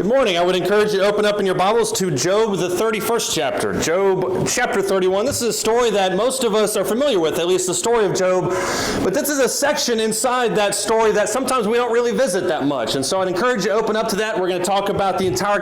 Good morning. I would encourage you to open up in your Bibles to Job, the 31st chapter. Job, chapter 31. This is a story that most of us are familiar with, at least the story of Job. But this is a section inside that story that sometimes we don't really visit that much. And so I'd encourage you to open up to that. We're going to talk about the entire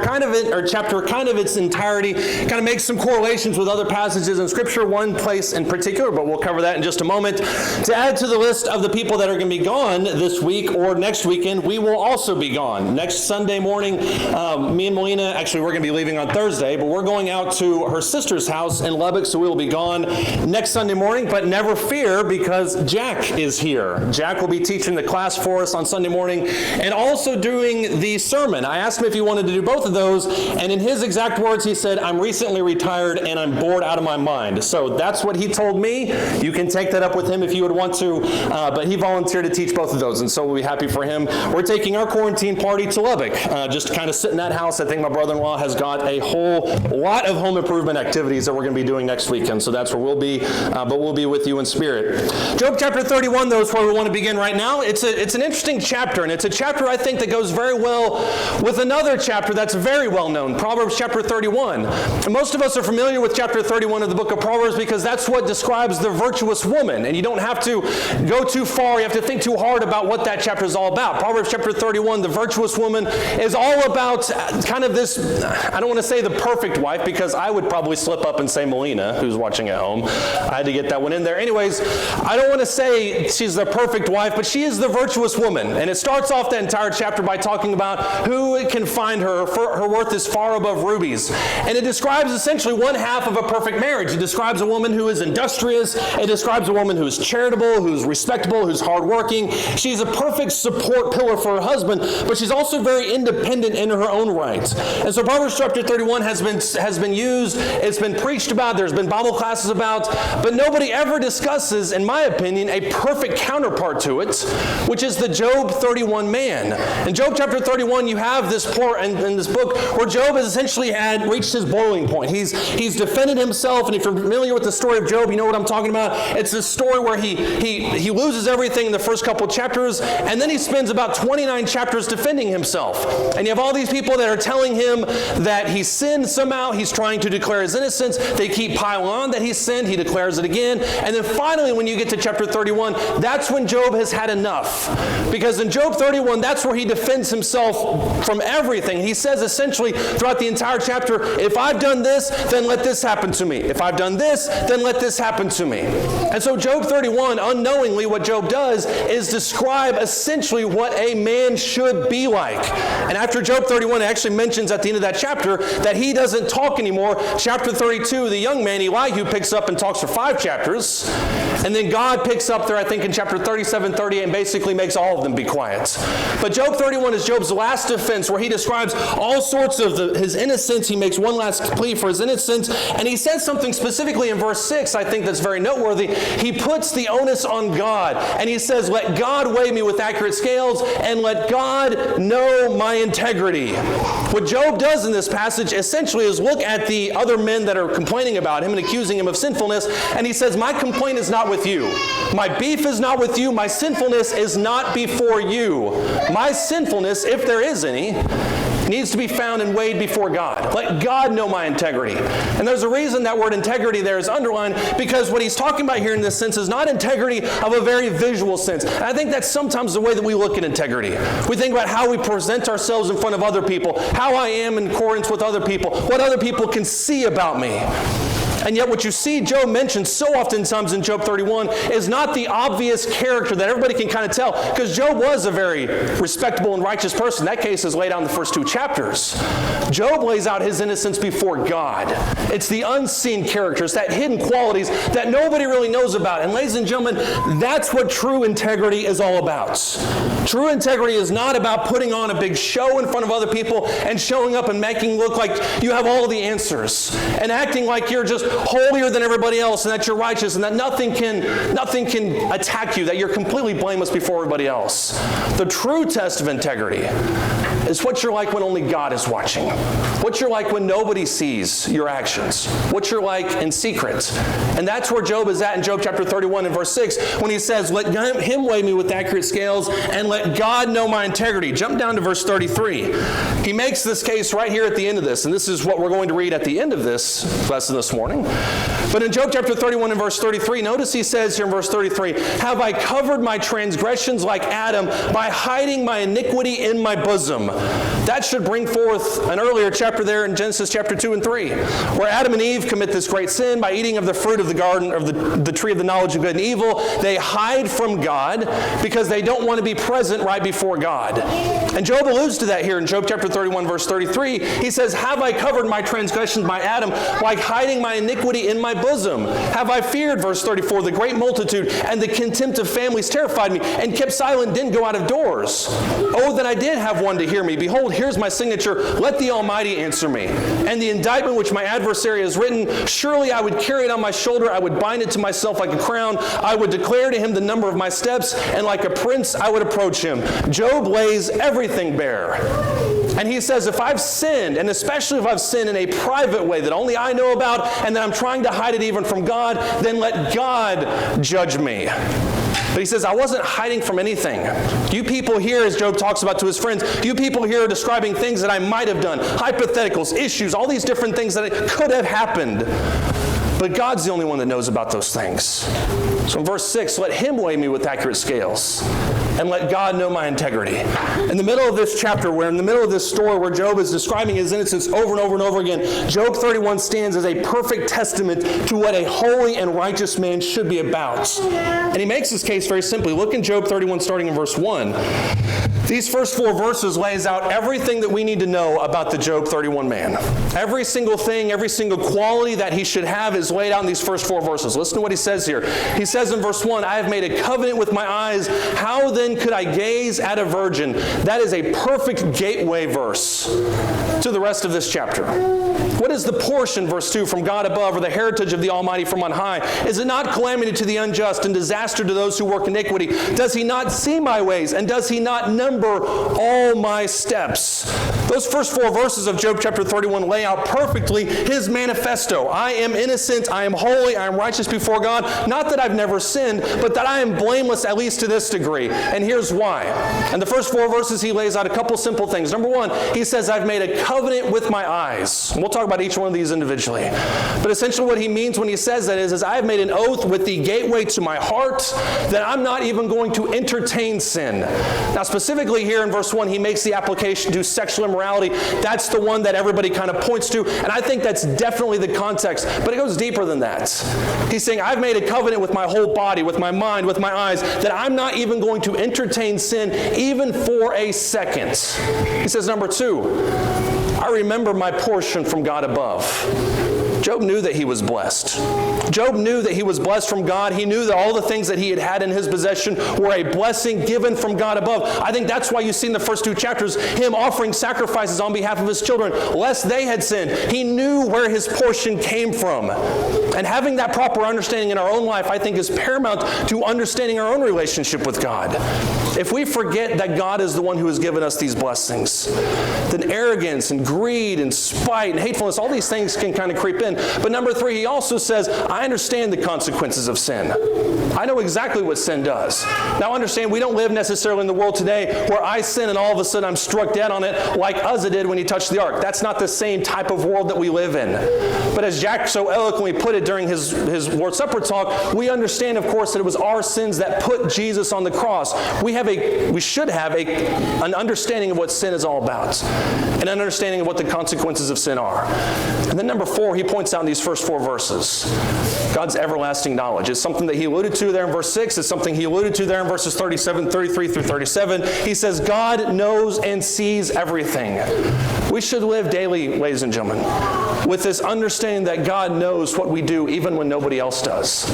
chapter, its entirety, kind of make some correlations with other passages in Scripture, one place in particular, but we'll cover that in just a moment. To add to the list of the people that are going to be gone this week or next weekend, we will also be gone. Next Sunday morning, me and Melina, actually we're going to be leaving on Thursday, but we're going out to her sister's house in Lubbock, so we will be gone next Sunday morning, but never fear because Jack is here. Jack will be teaching the class for us on Sunday morning and also doing the sermon. I asked him if he wanted to do both of those, and in his exact words, he said, "I'm recently retired and I'm bored out of my mind." So that's what he told me. You can take that up with him if you would want to, but he volunteered to teach both of those, and so we'll be happy for him. We're taking our quarantine party to Lubbock, just to kind of sit in that house. I think my brother-in-law has got a whole lot of home improvement activities that we're going to be doing next weekend, so that's where we'll be, but we'll be with you in spirit. Job chapter 31, though, is where we want to begin right now. It's an interesting chapter, and it's a chapter I think that goes very well with another chapter that's very well known, Proverbs chapter 31. And most of us are familiar with chapter 31 of the book of Proverbs because that's what describes the virtuous woman, and you don't have to go too far, you have to think too hard about what that chapter is all about. Proverbs chapter 31, the virtuous woman, is all about kind of this, I don't want to say the perfect wife, because I would probably slip up and say Melina, who's watching at home. I had to get that one in there. Anyways, I don't want to say she's the perfect wife, but she is the virtuous woman. And it starts off the entire chapter by talking about who can find her. Her worth is far above rubies. And it describes essentially one half of a perfect marriage. It describes a woman who is industrious. It describes a woman who is charitable, who's respectable, who's hardworking. She's a perfect support pillar for her husband, but she's also very independent in her own right. And so Proverbs chapter 31 has been used, it's been preached about, there's been Bible classes about, but nobody ever discusses, in my opinion, a perfect counterpart to it, which is the Job 31 man. In Job chapter 31, you have this part in this book where Job has essentially reached his boiling point. He's defended himself, and if you're familiar with the story of Job, you know what I'm talking about. It's this story where he loses everything in the first couple chapters, and then he spends about 29 chapters defending himself. And you have all these people that are telling him that he sinned somehow. He's trying to declare his innocence. They keep piling on that he sinned. He declares it again. And then finally, when you get to chapter 31, that's when Job has had enough. Because in Job 31, that's where he defends himself from everything. He says essentially throughout the entire chapter, if I've done this, then let this happen to me. If I've done this, then let this happen to me. And so Job 31, unknowingly, what Job does is describe essentially what a man should be like. And after Job 31, it actually mentions at the end of that chapter that he doesn't talk anymore. Chapter 32, the young man Elihu picks up and talks for 5 chapters. And then God picks up there, I think, in chapter 37, 38, and basically makes all of them be quiet. But Job 31 is Job's last defense, where he describes all sorts of his innocence. He makes one last plea for his innocence. And he says something specifically in verse 6, I think that's very noteworthy. He puts the onus on God. And he says, let God weigh me with accurate scales, and let God know my integrity. What Job does in this passage essentially is look at the other men that are complaining about him and accusing him of sinfulness, and he says, my complaint is not with you. My beef is not with you. My sinfulness is not before you. My sinfulness, if there is any, needs to be found and weighed before God. Let God know my integrity. And there's a reason that word integrity there is underlined, because what he's talking about here in this sense is not integrity of a very visual sense. And I think that's sometimes the way that we look at integrity. We think about how we present ourselves in front of other people, how I am in accordance with other people, what other people can see about me. And yet what you see Job mentioned so oftentimes in Job 31 is not the obvious character that everybody can kind of tell, because Job was a very respectable and righteous person. That case is laid out in the first 2 chapters. Job lays out his innocence before God. It's the unseen characters, that hidden qualities that nobody really knows about. And ladies and gentlemen, that's what true integrity is all about. True integrity is not about putting on a big show in front of other people and showing up and making it look like you have all the answers and acting like you're just holier than everybody else, and that you're righteous, and that nothing can attack you, that you're completely blameless before everybody else. The true test of integrity is what you're like when only God is watching. What you're like when nobody sees your actions. What you're like in secret. And that's where Job is at in Job chapter 31 and verse 6 when he says, let him weigh me with accurate scales and let God know my integrity. Jump down to verse 33. He makes this case right here at the end of this, and this is what we're going to read at the end of this lesson this morning. But in Job chapter 31 and verse 33, notice he says here in verse 33, have I covered my transgressions like Adam by hiding my iniquity in my bosom? That should bring forth an earlier chapter there in Genesis chapter 2 and 3, where Adam and Eve commit this great sin by eating of the fruit of the garden, of the tree of the knowledge of good and evil. They hide from God because they don't want to be present right before God. And Job alludes to that here in Job chapter 31 verse 33. He says, have I covered my transgressions by Adam, like hiding my iniquity in my bosom? Have I feared, verse 34, the great multitude and the contempt of families terrified me, and kept silent, didn't go out of doors? Oh, that I did have one to hear me. Behold, here's my signature. Let the Almighty answer me. And the indictment which my adversary has written, surely I would carry it on my shoulder. I would bind it to myself like a crown. I would declare to him the number of my steps, and like a prince I would approach him. Job lays everything bare. And he says, if I've sinned, and especially if I've sinned in a private way that only I know about, and that I'm trying to hide it even from God, then let God judge me. But he says, I wasn't hiding from anything. You people here, as Job talks about to his friends, you people here are describing things that I might have done, hypotheticals, issues, all these different things that could have happened. But God's the only one that knows about those things. So in verse 6, let him weigh me with accurate scales, and let God know my integrity. In the middle of this chapter, we're in the middle of this story where Job is describing his innocence over and over and over again. Job 31 stands as a perfect testament to what a holy and righteous man should be about. And he makes his case very simply. Look in Job 31 starting in verse 1. These first 4 verses lays out everything that we need to know about the Job 31 man. Every single thing, every single quality that he should have is laid out in these first 4 verses. Listen to what he says here. He says in verse 1, I have made a covenant with my eyes. How then could I gaze at a virgin? That is a perfect gateway verse to the rest of this chapter. What is the portion, verse 2, from God above, or the heritage of the Almighty from on high? Is it not calamity to the unjust and disaster to those who work iniquity? Does he not see my ways, and does he not number all my steps? Those first 4 verses of Job chapter 31 lay out perfectly his manifesto. I am innocent, I am holy, I am righteous before God. Not that I've never sinned, but that I am blameless at least to this degree. And here's why. In the first 4 verses, he lays out a couple simple things. Number 1, he says, I've made a covenant with my eyes. And we'll talk about each one of these individually. But essentially what he means when he says that is I have made an oath with the gateway to my heart that I'm not even going to entertain sin. Now specifically here in verse 1, he makes the application to sexual immorality. That's the one that everybody kind of points to, and I think that's definitely the context, but it goes deeper than that. He's saying, I've made a covenant with my whole body, with my mind, with my eyes, that I'm not even going to entertain sin even for a second. He says, number 2, I remember my portion from God above. Job knew that he was blessed. Job knew that he was blessed from God. He knew that all the things that he had in his possession were a blessing given from God above. I think that's why you see in the first 2 chapters him offering sacrifices on behalf of his children, lest they had sinned. He knew where his portion came from. And having that proper understanding in our own life, I think, is paramount to understanding our own relationship with God. If we forget that God is the one who has given us these blessings, then arrogance and greed and spite and hatefulness, all these things can kind of creep in. But number 3, he also says, I understand the consequences of sin. I know exactly what sin does. Now understand, we don't live necessarily in the world today where I sin and all of a sudden I'm struck dead on it like Uzzah did when he touched the ark. That's not the same type of world that we live in. But as Jack so eloquently put it during his Lord's Supper talk, we understand, of course, that it was our sins that put Jesus on the cross. We should have an understanding of what sin is all about, and an understanding of what the consequences of sin are. And then number 4, he points out in these first 4 verses, God's everlasting knowledge. It's something that he alluded to there in verse 6. It's something he alluded to there in verses 33 through 37. He says, God knows and sees everything. We should live daily, ladies and gentlemen, with this understanding that God knows what we do even when nobody else does.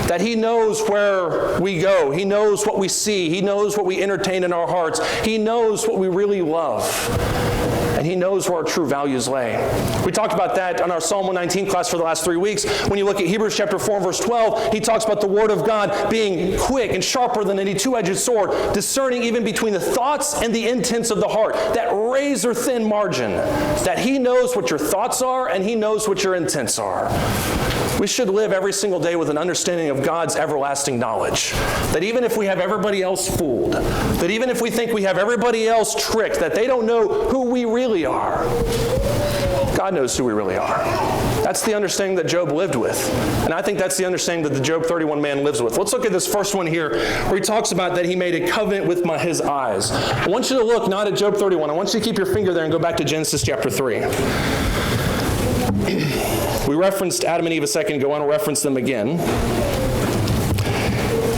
That he knows where we go. He knows what we see. He knows what we entertain in our hearts. He knows what we really love. And he knows where our true values lay. We talked about that on our Psalm 119 13 class for the last 3 weeks. When you look at Hebrews chapter 4 verse 12, he talks about the word of God being quick and sharper than any two-edged sword, discerning even between the thoughts and the intents of the heart. That razor-thin margin, that he knows what your thoughts are and he knows what your intents are. We should live every single day with an understanding of God's everlasting knowledge. That even if we have everybody else fooled, that even if we think we have everybody else tricked, that they don't know who we really are, God knows who we really are. That's the understanding that Job lived with. And I think that's the understanding that the Job 31 man lives with. Let's look at this first one here, where he talks about that he made a covenant with his eyes. I want you to look not at Job 31. I want you to keep your finger there and go back to Genesis chapter 3. We referenced Adam and Eve a second ago. I want to reference them again.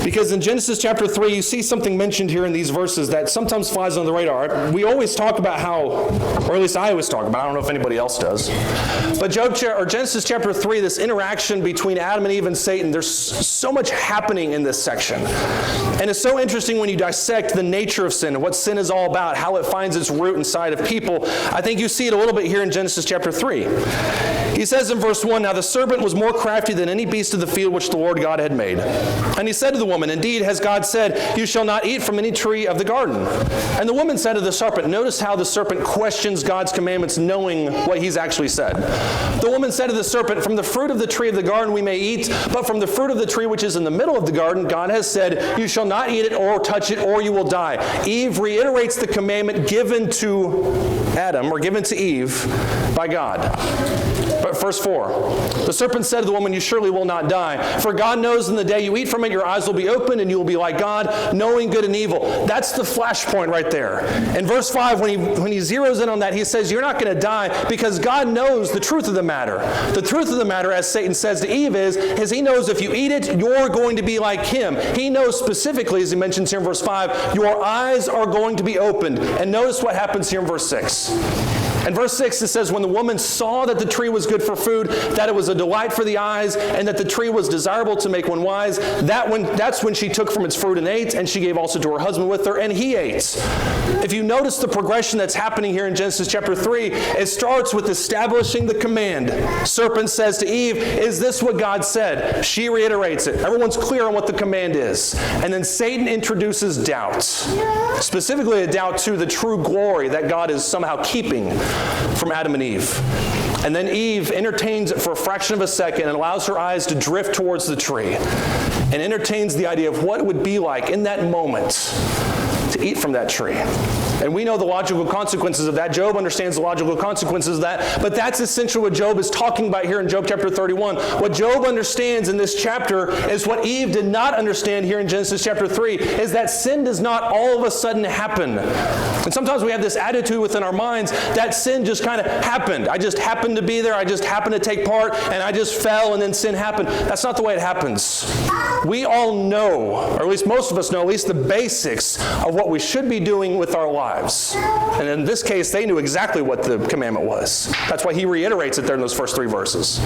Because in Genesis chapter 3, you see something mentioned here in these verses that sometimes flies on the radar. We always talk about how, or at least I always talk about, I don't know if anybody else does, but Genesis chapter 3, this interaction between Adam and Eve and Satan, there's so much happening in this section. And it's so interesting when you dissect the nature of sin and what sin is all about, how it finds its root inside of people. I think you see it a little bit here in Genesis chapter 3. He says in verse 1, "Now the serpent was more crafty than any beast of the field which the Lord God had made. And he said to the woman, Indeed, has God said, You shall not eat from any tree of the garden. And the woman said to the serpent," notice how the serpent questions God's commandments knowing what he's actually said. "The woman said to the serpent, From the fruit of the tree of the garden we may eat, but from the fruit of the tree which is in the middle of the garden, God has said, You shall not eat it or touch it, or you will die." Eve reiterates the commandment given to Adam, or given to Eve, by God. But verse 4, "The serpent said to the woman, You surely will not die. For God knows in the day you eat from it, your eyes will be opened, and you will be like God, knowing good and evil." That's the flashpoint right there. In verse 5, when he zeroes in on that, he says, you're not going to die because God knows the truth of the matter. The truth of the matter, as Satan says to Eve, is he knows if you eat it, you're going to be like him. He knows specifically, as he mentions here in verse 5, your eyes are going to be opened. And notice what happens here in verse 6. In verse 6, it says, "When the woman saw that the tree was good for food, that it was a delight for the eyes, and that the tree was desirable to make one wise, that's when she took from its fruit and ate, and she gave also to her husband with her, and he ate." If you notice the progression that's happening here in Genesis chapter 3, it starts with establishing the command. Serpent says to Eve, "Is this what God said?" She reiterates it. Everyone's clear on what the command is. And then Satan introduces doubt. Specifically a doubt to the true glory that God is somehow keeping from Adam and Eve. And then Eve entertains it for a fraction of a second and allows her eyes to drift towards the tree and entertains the idea of what it would be like in that moment to eat from that tree. And we know the logical consequences of that. Job understands the logical consequences of that. But that's essentially what Job is talking about here in Job chapter 31. What Job understands in this chapter is what Eve did not understand here in Genesis chapter 3, is that sin does not all of a sudden happen. And sometimes we have this attitude within our minds that sin just kind of happened. I just happened to be there. I just happened to take part, and I just fell, and then sin happened. That's not the way it happens. We all know, or at least most of us know, at least the basics of what we should be doing with our lives. And in this case, they knew exactly what the commandment was. That's why he reiterates it there in those first 3 verses.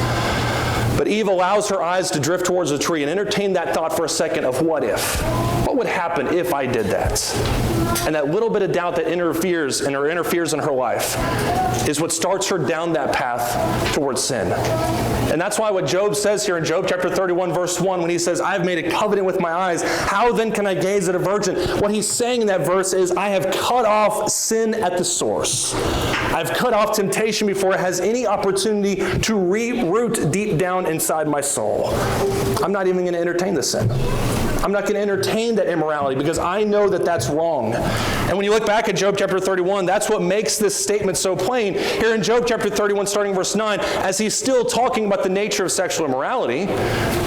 But Eve allows her eyes to drift towards the tree and entertain that thought for a second of what if? What would happen if I did that? And that little bit of doubt that interferes in her life is what starts her down that path towards sin. And that's why what Job says here in Job chapter 31 verse 1, when he says, "I've made a covenant with my eyes, how then can I gaze at a virgin?" What he's saying in that verse is, I have cut off sin at the source. I've cut off temptation before it has any opportunity to root deep down inside my soul. I'm not even going to entertain the sin. I'm not going to entertain that immorality because I know that that's wrong. And when you look back at Job chapter 31, that's what makes this statement so plain. Here in Job chapter 31, starting verse 9, as he's still talking about the nature of sexual immorality,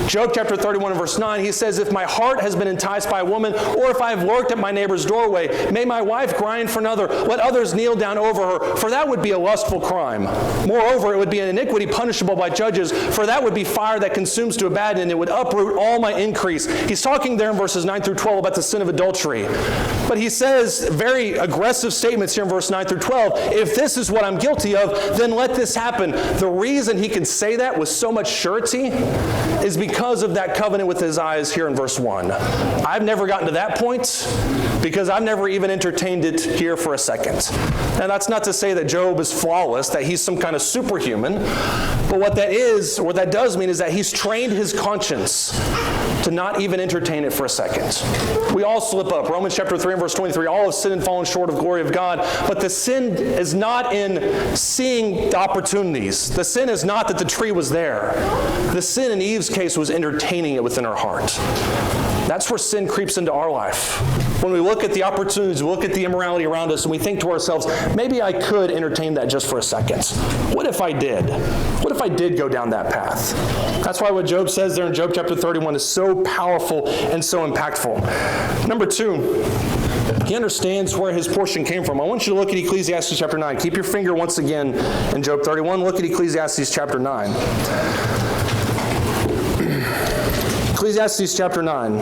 Job chapter 31 and verse 9, he says, "If my heart has been enticed by a woman, or if I have lurked at my neighbor's doorway, may my wife grind for another, let others kneel down over her, for that would be a lustful crime. Moreover, it would be an iniquity punishable by judges, for that would be fire that consumes to abandon, and it would uproot all my increase." He's talking there in verses 9 through 12 about the sin of adultery. But he says very aggressive statements here in verse 9 through 12. If this is what I'm guilty of, then let this happen. The reason he can say that with so much surety is because of that covenant with his eyes here in verse 1. I've never gotten to that point because I've never even entertained it here for a second. Now, that's not to say that Job is flawless, that he's some kind of superhuman, but what that is, or what that does mean, is that he's trained his conscience to not even entertain it for a second. We all slip up. Romans chapter 3 and verse 23, all have sinned and fallen short of glory of God. But the sin is not in seeing the opportunities. The sin is not that the tree was there. The sin in Eve's case was entertaining it within her heart. That's where sin creeps into our life. When we look at the opportunities, we look at the immorality around us, and we think to ourselves, maybe I could entertain that just for a second. What if I did? What if I did go down that path? That's why what Job says there in Job chapter 31 is so powerful and so impactful. Number 2, he understands where his portion came from. I want you to look at Ecclesiastes chapter 9. Keep your finger once again in Job 31. Look at Ecclesiastes chapter 9. Ecclesiastes chapter 9.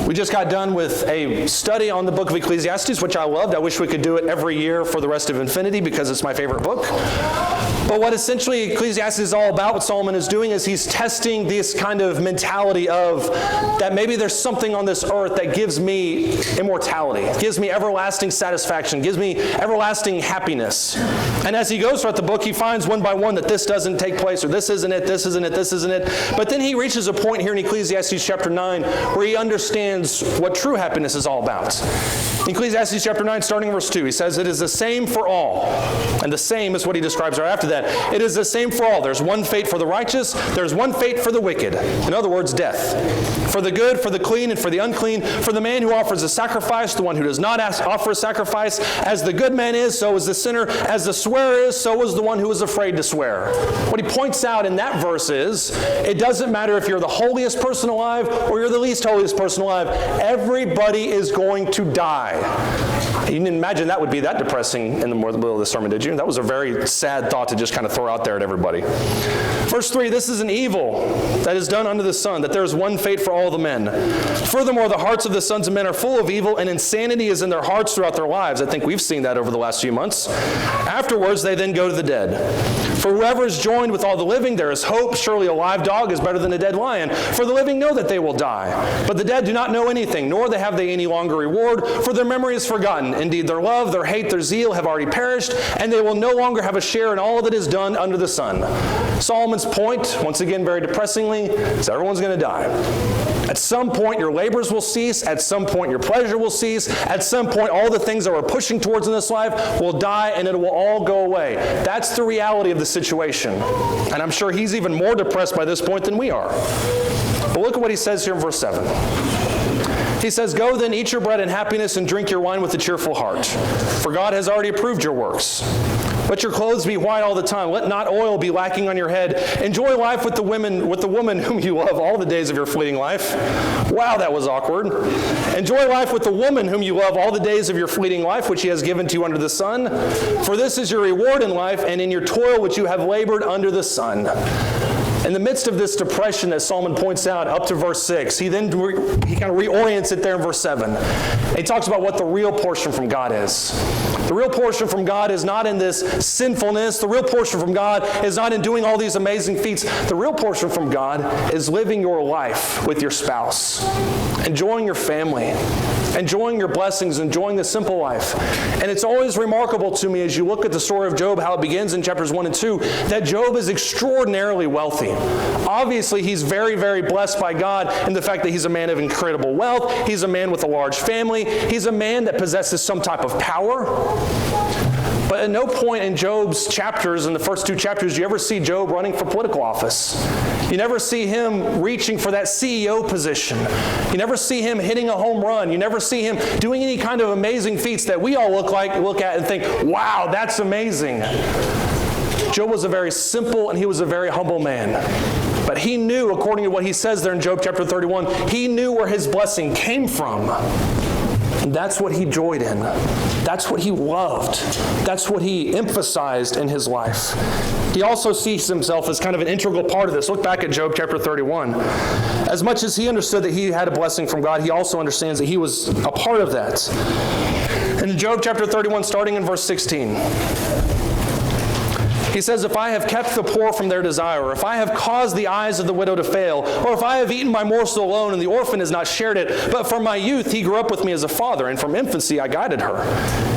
We just got done with a study on the book of Ecclesiastes, which I loved. I wish we could do it every year for the rest of infinity because it's my favorite book. But what essentially Ecclesiastes is all about, what Solomon is doing, is he's testing this kind of mentality of that maybe there's something on this earth that gives me immortality, gives me everlasting satisfaction, gives me everlasting happiness. And as he goes throughout the book, he finds one by one that this doesn't take place, or this isn't it, this isn't it, this isn't it. But then he reaches a point here in Ecclesiastes chapter 9 where he understands what true happiness is all about. Ecclesiastes chapter 9, starting in verse 2, he says, "It is the same for all." And the same is what he describes right after that. It is the same for all. There's one fate for the righteous. There's one fate for the wicked. In other words, death. For the good, for the clean, and for the unclean. For the man who offers a sacrifice, the one who does not offer a sacrifice. As the good man is, so is the sinner. As the swearer is, so is the one who is afraid to swear. What he points out in that verse is, it doesn't matter if you're the holiest person alive or you're the least holiest person alive. Everybody is going to die. You didn't imagine that would be that depressing in the middle of the sermon, did you? That was a very sad thought to just kind of throw out there at everybody. Verse 3, this is an evil that is done under the sun, that there is one fate for all the men. Furthermore, the hearts of the sons of men are full of evil, and insanity is in their hearts throughout their lives. I think we've seen that over the last few months. Afterwards, they then go to the dead. For whoever is joined with all the living, there is hope. Surely a live dog is better than a dead lion. For the living know that they will die. But the dead do not know anything, nor have they any longer reward, for their memory is forgotten. Indeed, their love, their hate, their zeal have already perished, and they will no longer have a share in all that is done under the sun. Solomon's point, once again very depressingly, is everyone's going to die. At some point, your labors will cease. At some point, your pleasure will cease. At some point, all the things that we're pushing towards in this life will die, and it will all go away. That's the reality of the situation. And I'm sure he's even more depressed by this point than we are. But look at what he says here in verse 7. He says, "Go then, eat your bread in happiness, and drink your wine with a cheerful heart. For God has already approved your works. Let your clothes be white all the time. Let not oil be lacking on your head. Enjoy life with the woman whom you love all the days of your fleeting life." Wow, that was awkward. "Enjoy life with the woman whom you love all the days of your fleeting life, which he has given to you under the sun. For this is your reward in life, and in your toil which you have labored under the sun." In the midst of this depression that Solomon points out up to verse 6, he kind of reorients it there in verse 7. He talks about what the real portion from God is. The real portion from God is not in this sinfulness. The real portion from God is not in doing all these amazing feats. The real portion from God is living your life with your spouse, enjoying your family, enjoying your blessings, enjoying the simple life. And it's always remarkable to me as you look at the story of Job, how it begins in chapters 1 and 2, that Job is extraordinarily wealthy. Obviously, he's very, very blessed by God in the fact that he's a man of incredible wealth. He's a man with a large family. He's a man that possesses some type of power. But at no point in Job's chapters, in the first 2 chapters, do you ever see Job running for political office. You never see him reaching for that CEO position. You never see him hitting a home run. You never see him doing any kind of amazing feats that we all look at and think, wow, that's amazing. Job was a very simple and he was a very humble man. But he knew, according to what he says there in Job chapter 31, he knew where his blessing came from. And that's what he joyed in. That's what he loved. That's what he emphasized in his life. he also sees himself as kind of an integral part of this. Look back at Job chapter 31. As much as he understood that he had a blessing from God, he also understands that he was a part of that. And in Job chapter 31, starting in verse 16, he says, if I have kept the poor from their desire, or if I have caused the eyes of the widow to fail, or if I have eaten my morsel alone and the orphan has not shared it, but from my youth he grew up with me as a father, and from infancy I guided her.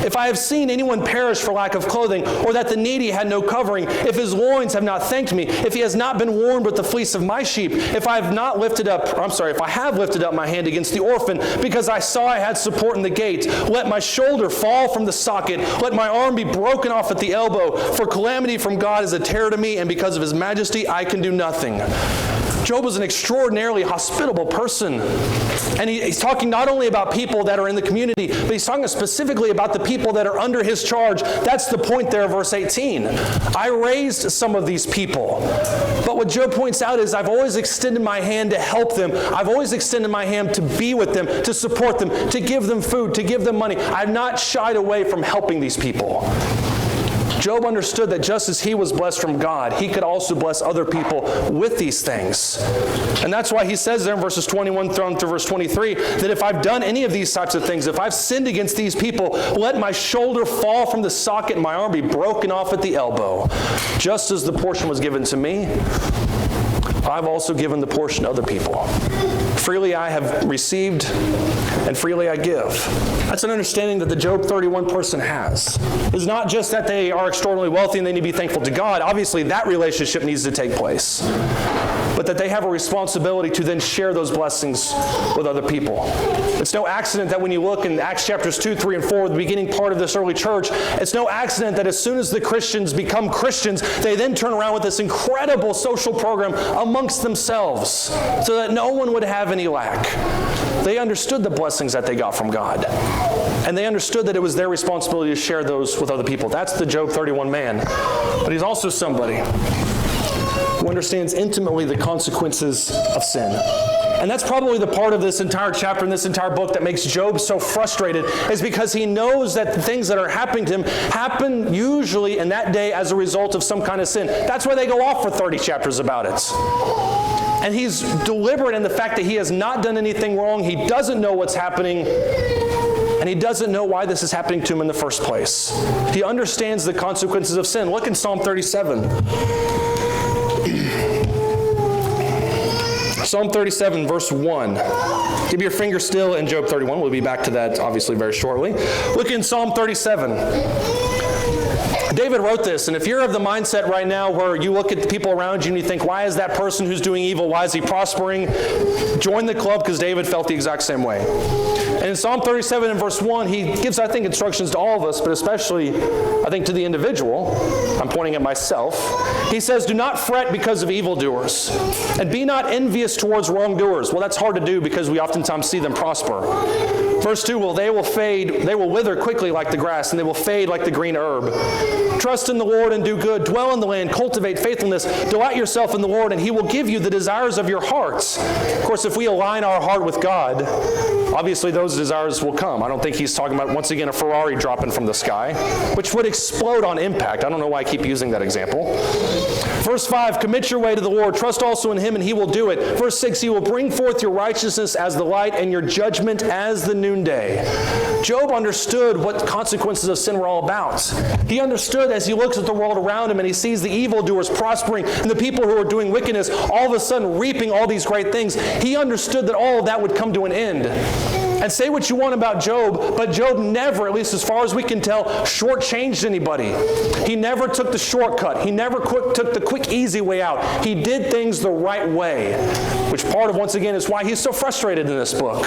If I have seen anyone perish for lack of clothing, or that the needy had no covering, if his loins have not thanked me, if he has not been warmed with the fleece of my sheep, if I have lifted up my hand against the orphan, because I saw I had support in the gate, let my shoulder fall from the socket, let my arm be broken off at the elbow, for calamity from God is a terror to me, and because of his majesty I can do nothing. Job was an extraordinarily hospitable person. And he's talking not only about people that are in the community, but he's talking specifically about the people that are under his charge. That's the point there, verse 18. I raised some of these people. But what Job points out is I've always extended my hand to help them. I've always extended my hand to be with them, to support them, to give them food, to give them money. I've not shied away from helping these people. Job understood that just as he was blessed from God, he could also bless other people with these things. And that's why he says there in verses 21 through verse 23, that if I've done any of these types of things, if I've sinned against these people, let my shoulder fall from the socket and my arm be broken off at the elbow. Just as the portion was given to me, I've also given the portion to other people. Freely I have received, and freely I give. That's an understanding that the Job 31 person has. It's not just that they are extraordinarily wealthy and they need to be thankful to God. Obviously, that relationship needs to take place. But that they have a responsibility to then share those blessings with other people. It's no accident that when you look in Acts chapters 2, 3, and 4, the beginning part of this early church, it's no accident that as soon as the Christians become Christians, they then turn around with this incredible social program amongst themselves so that no one would have any lack. They understood the blessings that they got from God. And they understood that it was their responsibility to share those with other people. That's the Job 31 man. But he's also somebody who understands intimately the consequences of sin. And that's probably the part of this entire chapter and this entire book that makes Job so frustrated, is because he knows that the things that are happening to him happen usually in that day as a result of some kind of sin. That's why they go off for 30 chapters about it. And he's deliberate in the fact that he has not done anything wrong. He doesn't know what's happening. And he doesn't know why this is happening to him in the first place. He understands the consequences of sin. Look in Psalm 37. Psalm 37, verse 1. Keep your finger still in Job 31. We'll be back to that, obviously, very shortly. Look in Psalm 37. David wrote this, and if you're of the mindset right now where you look at the people around you and you think, why is that person who's doing evil, why is he prospering? Join the club, because David felt the exact same way. And in Psalm 37 and verse 1, he gives, I think, instructions to all of us, but especially, I think, to the individual. I'm pointing at myself. He says, do not fret because of evildoers, and be not envious towards wrongdoers. Well, that's hard to do because we oftentimes see them prosper. Verse 2, well, they will fade, they will wither quickly like the grass, and they will fade like the green herb. Trust in the Lord and do good. Dwell in the land, cultivate faithfulness. Delight yourself in the Lord, and he will give you the desires of your hearts. Of course, if we align our heart with God, obviously those desires will come. I don't think he's talking about, once again, a Ferrari dropping from the sky, which would explode on impact. I don't know why I keep using that example. Verse 5, commit your way to the Lord. Trust also in him, and he will do it. Verse 6, he will bring forth your righteousness as the light and your judgment as the noonday. Job understood what consequences of sin were all about. He understood as he looks at the world around him and he sees the evildoers prospering and the people who are doing wickedness all of a sudden reaping all these great things. He understood that all of that would come to an end. And say what you want about Job, but Job never, at least as far as we can tell, shortchanged anybody. He never took the shortcut. He never took the quick, easy way out. He did things the right way, which part of, once again, is why he's so frustrated in this book.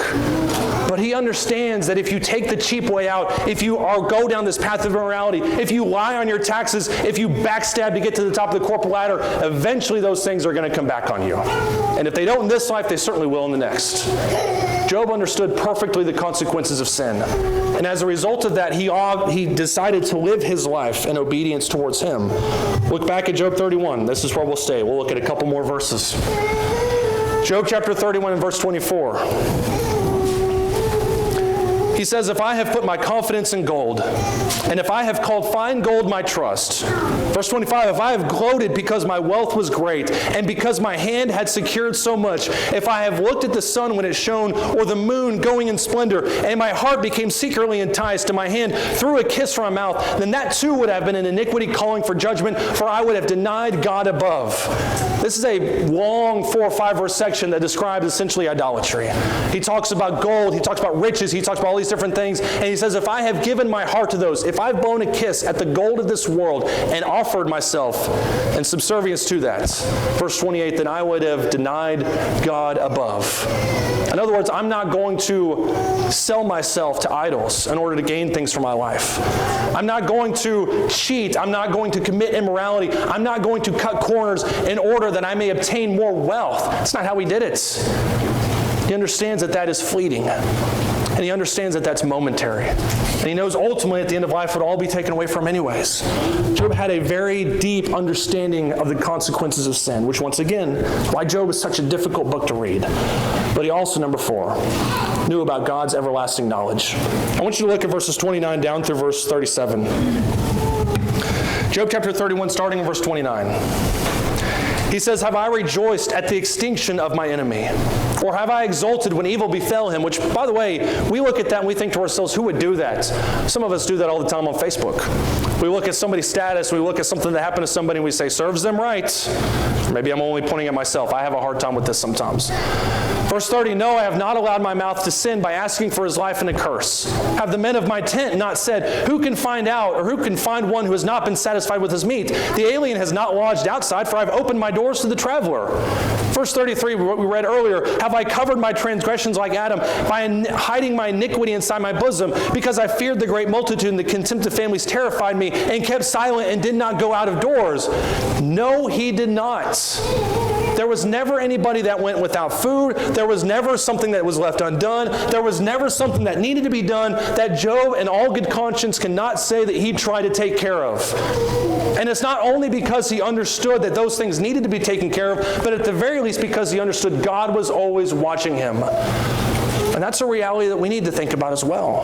But he understands that if you take the cheap way out, if you go down this path of immorality, if you lie on your taxes, if you backstab to get to the top of the corporate ladder, eventually those things are going to come back on you. And if they don't in this life, they certainly will in the next. Job understood perfectly the consequences of sin. And as a result of that, he decided to live his life in obedience towards him. Look back at Job 31. This is where we'll stay. We'll look at a couple more verses. Job chapter 31 and verse 24. He says, if I have put my confidence in gold, and if I have called fine gold my trust. Verse 25, if I have gloated because my wealth was great, and because my hand had secured so much, if I have looked at the sun when it shone, or the moon going in splendor, and my heart became secretly enticed, and my hand threw a kiss from my mouth, then that too would have been an iniquity calling for judgment, for I would have denied God above. This is a long 4 or 5 verse section that describes essentially idolatry. He talks about gold, he talks about riches, he talks about all these different things, and he says, if I have given my heart to those, if I've blown a kiss at the gold of this world and offered myself in subservience to that, verse 28, then I would have denied God above. In other words, I'm not going to sell myself to idols in order to gain things for my life. I'm not going to cheat. I'm not going to commit immorality. I'm not going to cut corners in order that I may obtain more wealth. That's not how he did it. He understands that that is fleeting. And he understands that that's momentary. And he knows ultimately at the end of life it will all be taken away from him anyways. Job had a very deep understanding of the consequences of sin, which once again, why Job is such a difficult book to read. But he also, number 4, knew about God's everlasting knowledge. I want you to look at verses 29 down through verse 37. Job chapter 31, starting in verse 29. He says, have I rejoiced at the extinction of my enemy? Or have I exulted when evil befell him? Which, by the way, we look at that and we think to ourselves, who would do that? Some of us do that all the time on Facebook. We look at somebody's status, we look at something that happened to somebody and we say, serves them right. Or maybe I'm only pointing at myself. I have a hard time with this sometimes. Verse 30, no, I have not allowed my mouth to sin by asking for his life in a curse. Have the men of my tent not said, who can find out, or who can find one who has not been satisfied with his meat? The alien has not lodged outside, for I have opened my doors to the traveler. Verse 33, what we read earlier, have I covered my transgressions like Adam by hiding my iniquity inside my bosom, because I feared the great multitude and the contempt of families terrified me, and kept silent and did not go out of doors? No, he did not. There was never anybody that went without food. There was never something that was left undone. There was never something that needed to be done that Job, in all good conscience, cannot say that he tried to take care of. And it's not only because he understood that those things needed to be taken care of, but at the very least because he understood God was always watching him. And that's a reality that we need to think about as well.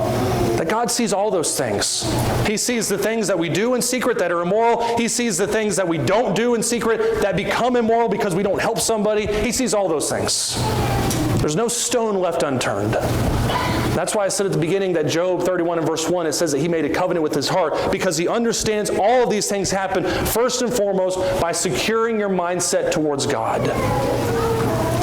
That God sees all those things. He sees the things that we do in secret that are immoral. He sees the things that we don't do in secret that become immoral because we don't help somebody. He sees all those things. There's no stone left unturned. That's why I said at the beginning that Job 31 and verse 1, it says that he made a covenant with his heart, because he understands all of these things happen first and foremost by securing your mindset towards God.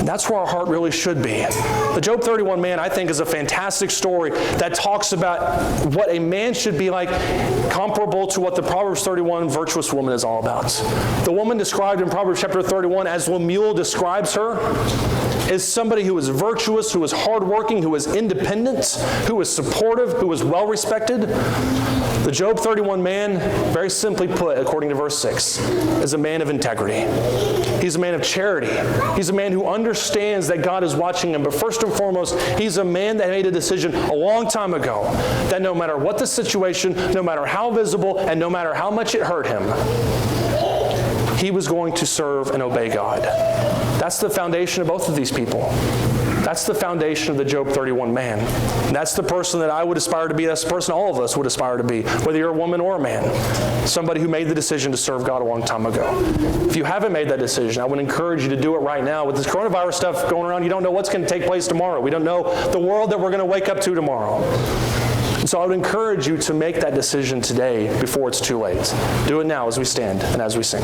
That's where our heart really should be. The Job 31 man, I think, is a fantastic story that talks about what a man should be like, comparable to what the Proverbs 31 virtuous woman is all about. The woman described in Proverbs chapter 31 as Lemuel describes her is somebody who is virtuous, who is hardworking, who is independent, who is supportive, who is well-respected. The Job 31 man, very simply put, according to verse 6, is a man of integrity. He's a man of charity. He's a man who understands that God is watching him. But first and foremost, he's a man that made a decision a long time ago that no matter what the situation, no matter how visible, and no matter how much it hurt him, he was going to serve and obey God. That's the foundation of both of these people. That's the foundation of the Job 31 man. And that's the person that I would aspire to be. That's the person all of us would aspire to be, whether you're a woman or a man. Somebody who made the decision to serve God a long time ago. If you haven't made that decision, I would encourage you to do it right now. With this coronavirus stuff going around, you don't know what's going to take place tomorrow. We don't know the world that we're going to wake up to tomorrow. And so I would encourage you to make that decision today before it's too late. Do it now as we stand and as we sing.